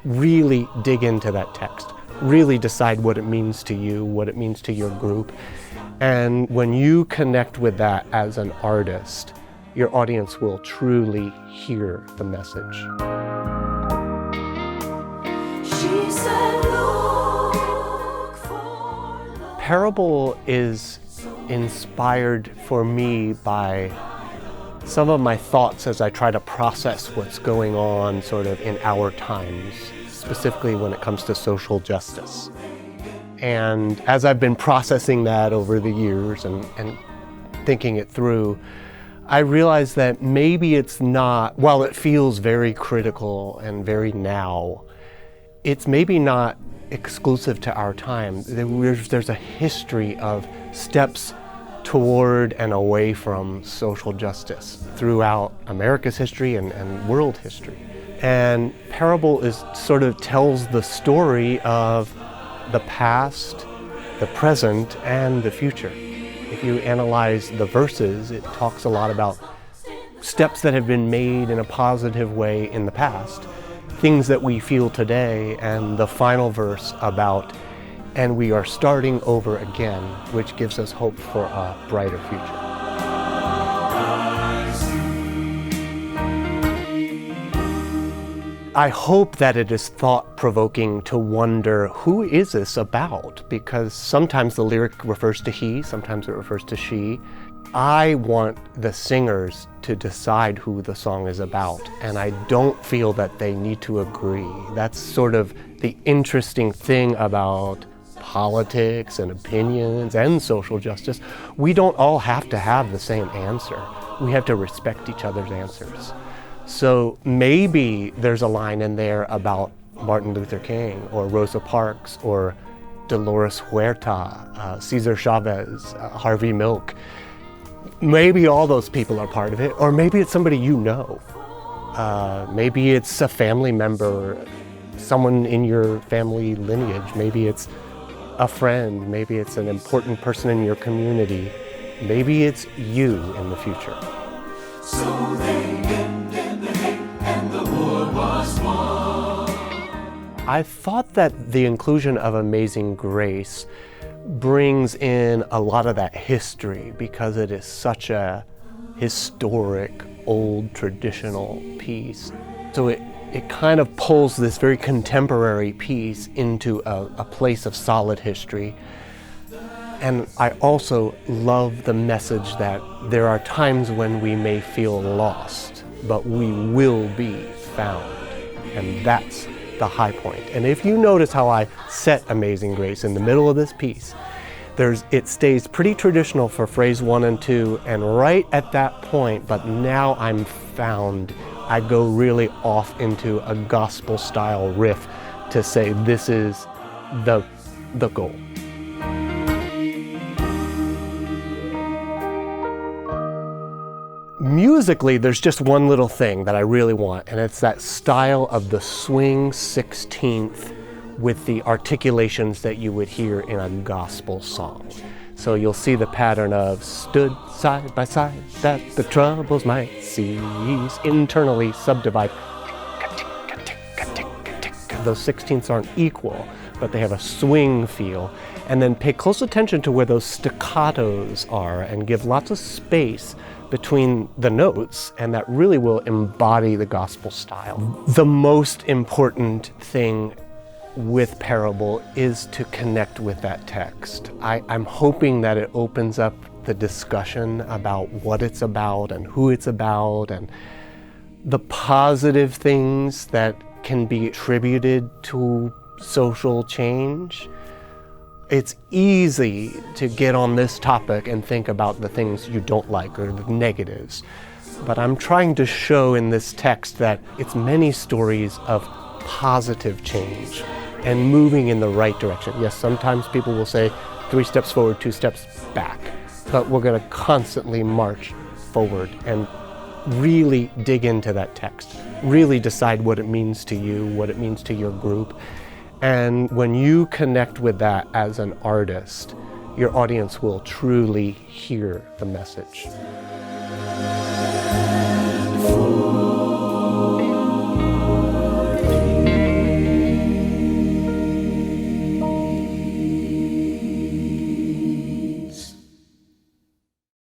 really dig into that text, really decide what it means to you, what it means to your group. And when you connect with that as an artist, your audience will truly hear the message. She said, "Look for love." Parable is inspired for me by some of my thoughts as I try to process what's going on sort of in our times, specifically when it comes to social justice. And as I've been processing that over the years and thinking it through, I realized that maybe it's not, while it feels very critical and very now, it's maybe not exclusive to our time. There's a history of steps toward and away from social justice throughout America's history and world history. And Parable is sort of tells the story of the past, the present, and the future. If you analyze the verses, it talks a lot about steps that have been made in a positive way in the past, things that we feel today, and the final verse about, and we are starting over again, which gives us hope for a brighter future. I hope that it is thought-provoking to wonder, who is this about? Because sometimes the lyric refers to he, sometimes it refers to she. I want the singers to decide who the song is about, and I don't feel that they need to agree. That's sort of the interesting thing about politics and opinions and social justice. We don't all have to have the same answer. We have to respect each other's answers. So maybe there's a line in there about Martin Luther King or Rosa Parks or Dolores Huerta, Cesar Chavez, Harvey Milk. Maybe all those people are part of it, or maybe it's somebody you know. Maybe it's a family member, someone in your family lineage. Maybe it's a friend. Maybe it's an important person in your community. Maybe it's you in the future. So they ended the hate and the war was won. I thought that the inclusion of Amazing Grace brings in a lot of that history because it is such a historic, old, traditional piece. So it kind of pulls this very contemporary piece into a place of solid history. And I also love the message that there are times when we may feel lost, but we will be found. And that's the high point. And if you notice how I set Amazing Grace in the middle of this piece, it stays pretty traditional for phrase 1 and 2, and right at that point, but now I'm found, I go really off into a gospel-style riff to say this is the goal. Musically, there's just one little thing that I really want, and it's that style of the swing 16th with the articulations that you would hear in a gospel song. So you'll see the pattern of stood side by side that the troubles might cease, internally subdivide. Those 16ths aren't equal, but they have a swing feel. And then pay close attention to where those staccatos are and give lots of space between the notes, and that really will embody the gospel style. The most important thing with Parable is to connect with that text. I'm hoping that it opens up the discussion about what it's about and who it's about and the positive things that can be attributed to social change. It's easy to get on this topic and think about the things you don't like or the negatives. But I'm trying to show in this text that it's many stories of positive change and moving in the right direction. Yes, sometimes people will say 3 steps forward, 2 steps back, but we're going to constantly march forward and really dig into that text, really decide what it means to you, what it means to your group. And when you connect with that as an artist, your audience will truly hear the message.